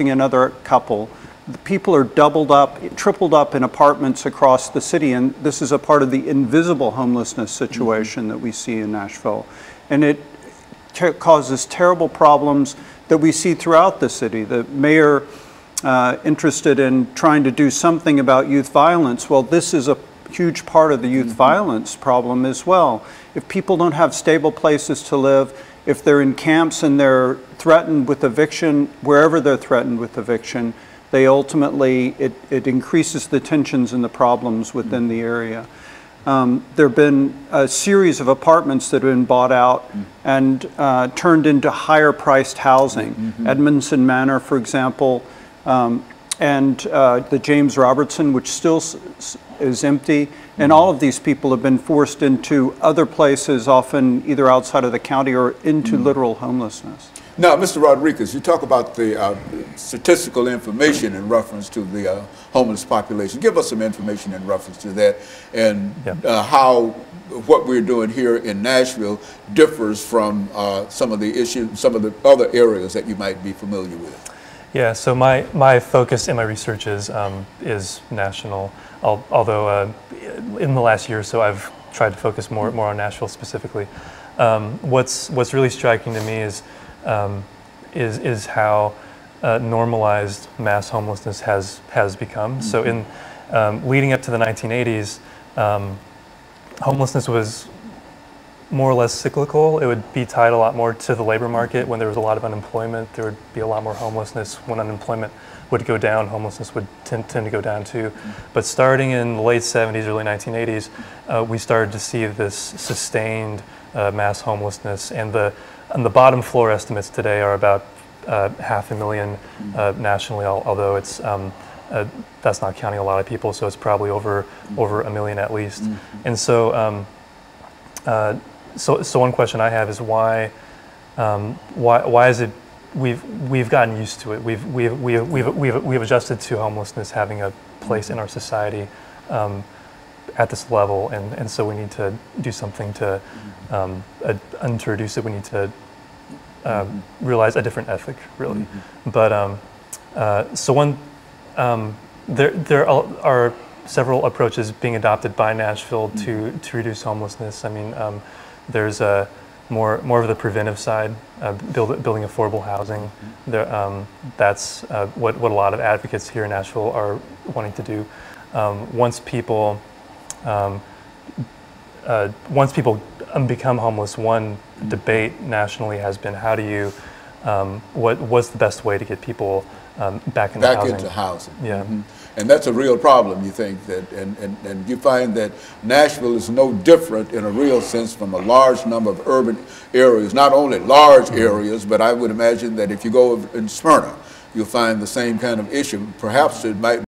another couple. The people are doubled up, tripled up in apartments across the city, and this is a part of the invisible homelessness situation that we see in Nashville. And it causes terrible problems that we see throughout the city. The mayor interested in trying to do something about youth violence. Well, this is a huge part of the youth violence problem as well. If people don't have stable places to live, if they're in camps and they're threatened with eviction, wherever they're threatened with eviction, they ultimately, it increases the tensions and the problems within the area. There have been a series of apartments that have been bought out and turned into higher priced housing. Edmondson Manor, for example, and the James Robertson, which still is empty. And all of these people have been forced into other places, often either outside of the county or into literal homelessness. Now, Mr. Rodriguez, you talk about the statistical information in reference to the homeless population. Give us some information in reference to that and how what we're doing here in Nashville differs from some of the issues, some of the other areas that you might be familiar with. Yeah, so my focus in my research is national, although in the last year or so I've tried to focus more on Nashville specifically. What's really striking to me is how normalized mass homelessness has become. So in leading up to the 1980s, homelessness was more or less cyclical. It would be tied a lot more to the labor market. When there was a lot of unemployment, there would be a lot more homelessness. When unemployment would go down, homelessness would tend to go down too. But starting in the late 70s, early 1980s, we started to see this sustained mass homelessness. And the bottom floor estimates today are about 500,000 nationally, although it's that's not counting a lot of people, so it's probably over 1 million at least. And so so one question I have is why is it we've gotten used to it. We've adjusted to homelessness having a place in our society at this level, and so we need to do something to introduce it. We need to realize a different ethic, really. But so one there are several approaches being adopted by Nashville to reduce homelessness. I mean, there's more of the preventive side, building affordable housing. That's what a lot of advocates here in Nashville are wanting to do. Once people become homeless, one debate nationally has been how do you what's the best way to get people back into housing? Yeah. And that's a real problem, you think, that, and you find that Nashville is no different in a real sense from a large number of urban areas, not only large areas, but I would imagine that if you go in Smyrna, you'll find the same kind of issue. Perhaps it might